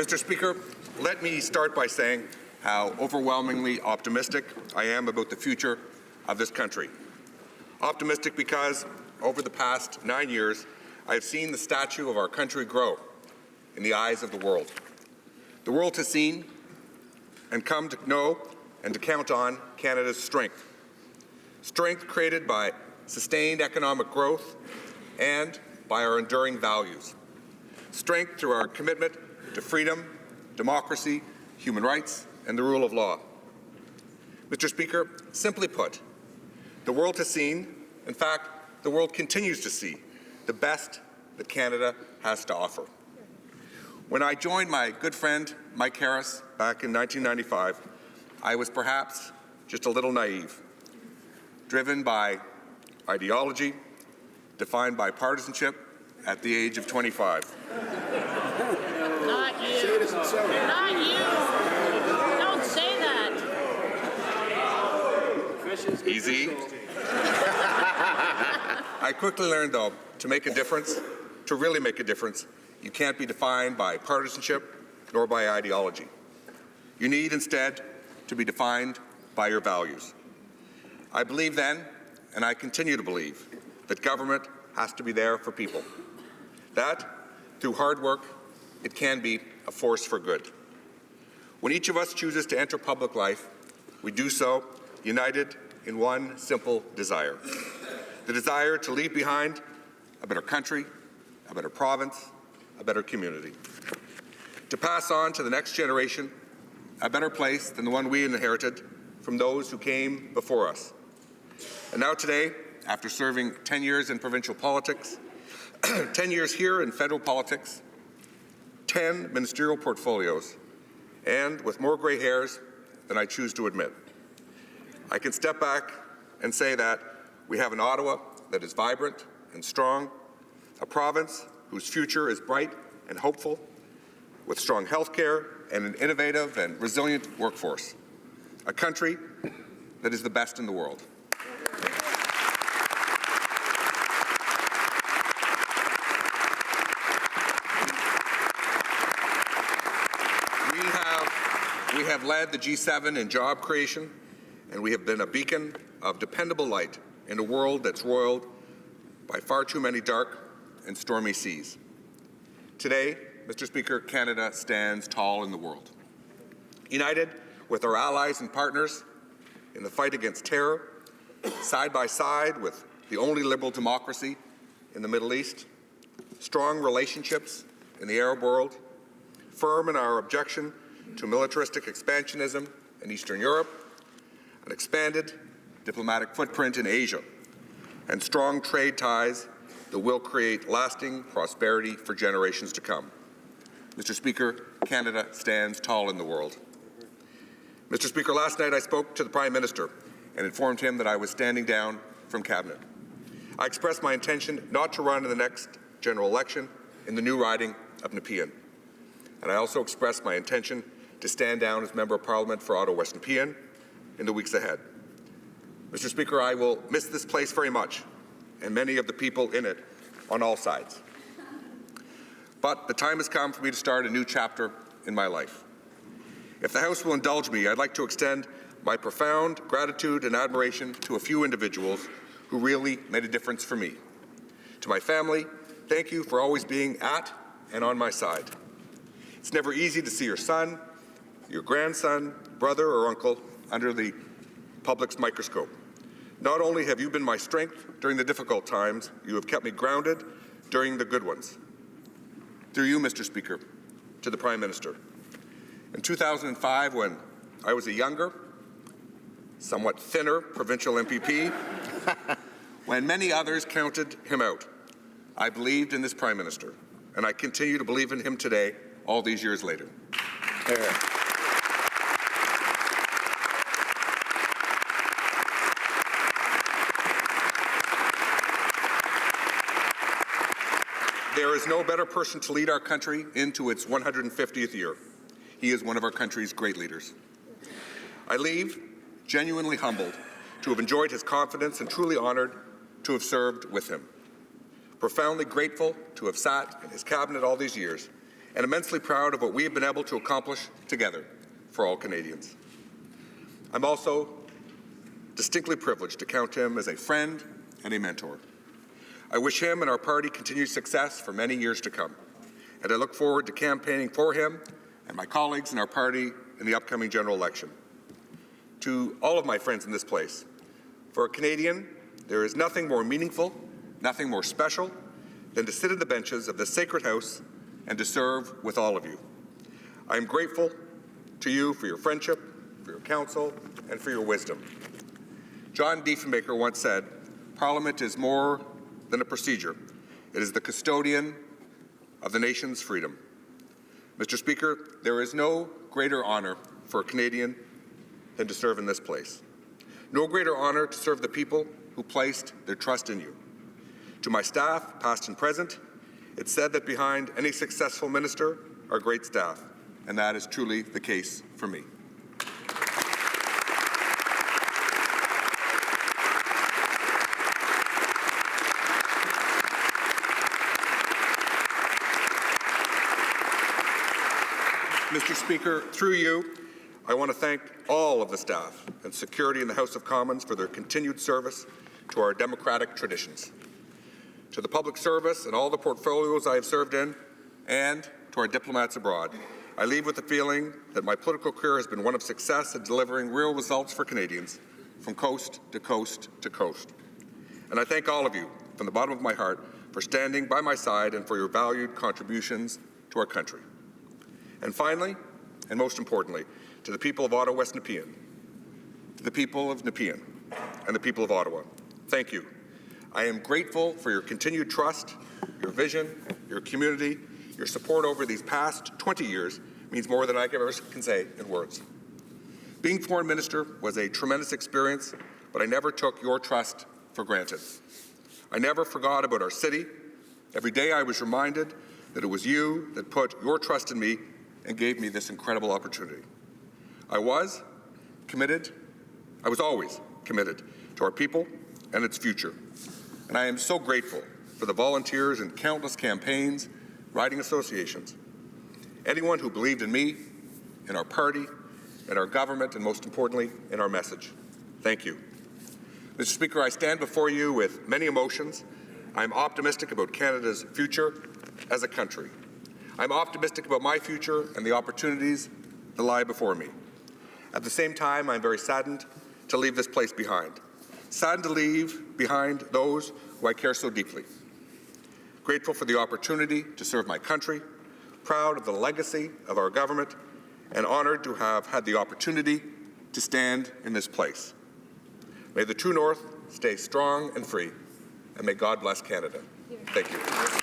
Mr. Speaker, let me start by saying how overwhelmingly optimistic I am about the future of this country. Optimistic because over the past 9 years, I have seen the stature of our country grow in the eyes of the world. The world has seen and come to know and to count on Canada's strength. Strength created by sustained economic growth and by our enduring values. Strength through our commitment to freedom, democracy, human rights, and the rule of law. Mr. Speaker, simply put, the world has seen, in fact, the world continues to see, the best that Canada has to offer. When I joined my good friend Mike Harris back in 1995, I was perhaps just a little naive, driven by ideology, defined by partisanship at the age of 25. Not you. Not you. Don't say that. Easy. I quickly learned, though, to make a difference, to really make a difference, you can't be defined by partisanship nor by ideology. You need, instead, to be defined by your values. I believe then, and I continue to believe, that government has to be there for people. That, through hard work, it can be a force for good. When each of us chooses to enter public life, we do so united in one simple desire. The desire to leave behind a better country, a better province, a better community. To pass on to the next generation a better place than the one we inherited from those who came before us. And now today, after serving 10 years in provincial politics, 10 years here in federal politics, 10 ministerial portfolios, and with more gray hairs than I choose to admit, I can step back and say that we have an Ottawa that is vibrant and strong, a province whose future is bright and hopeful, with strong health care and an innovative and resilient workforce, a country that is the best in the world. We have led the G7 in job creation, and we have been a beacon of dependable light in a world that's roiled by far too many dark and stormy seas. Today, Mr. Speaker, Canada stands tall in the world, united with our allies and partners in the fight against terror, side by side with the only liberal democracy in the Middle East, strong relationships in the Arab world, firm in our objection to militaristic expansionism in Eastern Europe, an expanded diplomatic footprint in Asia, and strong trade ties that will create lasting prosperity for generations to come. Mr. Speaker, Canada stands tall in the world. Mr. Speaker, last night I spoke to the Prime Minister and informed him that I was standing down from Cabinet. I expressed my intention not to run in the next general election in the new riding of Nepean. And I also expressed my intention to stand down as Member of Parliament for Ottawa West Nepean in the weeks ahead. Mr. Speaker, I will miss this place very much, and many of the people in it on all sides. But the time has come for me to start a new chapter in my life. If the House will indulge me, I'd like to extend my profound gratitude and admiration to a few individuals who really made a difference for me. To my family, thank you for always being at and on my side. It's never easy to see your son, your grandson, brother, or uncle under the public's microscope. Not only have you been my strength during the difficult times, you have kept me grounded during the good ones. Through you, Mr. Speaker, to the Prime Minister. In 2005, when I was a younger, somewhat thinner provincial MPP, when many others counted him out, I believed in this Prime Minister, and I continue to believe in him today, all these years later. There is no better person to lead our country into its 150th year. He is one of our country's great leaders. I leave genuinely humbled to have enjoyed his confidence and truly honored to have served with him. Profoundly grateful to have sat in his cabinet all these years and immensely proud of what we have been able to accomplish together for all Canadians. I'm also distinctly privileged to count him as a friend and a mentor. I wish him and our party continued success for many years to come, and I look forward to campaigning for him and my colleagues in our party in the upcoming general election. To all of my friends in this place, for a Canadian, there is nothing more meaningful, nothing more special than to sit in the benches of this sacred house and to serve with all of you. I am grateful to you for your friendship, for your counsel, and for your wisdom. John Diefenbaker once said, "Parliament is more than a procedure. It is the custodian of the nation's freedom." Mr. Speaker, there is no greater honor for a Canadian than to serve in this place. No greater honor to serve the people who placed their trust in you. To my staff, past and present, it's said that behind any successful minister are great staff, and that is truly the case for me. Mr. Speaker, through you, I want to thank all of the staff and security in the House of Commons for their continued service to our democratic traditions. To the public service and all the portfolios I have served in, and to our diplomats abroad, I leave with the feeling that my political career has been one of success in delivering real results for Canadians from coast to coast to coast. And I thank all of you from the bottom of my heart for standing by my side and for your valued contributions to our country. And finally, and most importantly, to the people of Ottawa West Nepean, to the people of Nepean and the people of Ottawa, thank you. I am grateful for your continued trust, your vision, your community, your support over these past 20 years means more than I ever can say in words. Being Foreign Minister was a tremendous experience, but I never took your trust for granted. I never forgot about our city. Every day I was reminded that it was you that put your trust in me and gave me this incredible opportunity. I was always committed to our people and its future. And I am so grateful for the volunteers in countless campaigns, riding associations, anyone who believed in me, in our party, in our government, and most importantly, in our message. Thank you. Mr. Speaker, I stand before you with many emotions. I'm optimistic about Canada's future as a country. I'm optimistic about my future and the opportunities that lie before me. At the same time, I'm very saddened to leave this place behind. Saddened to leave behind those who I care so deeply. Grateful for the opportunity to serve my country, proud of the legacy of our government, and honored to have had the opportunity to stand in this place. May the true north stay strong and free, and may God bless Canada. Thank you.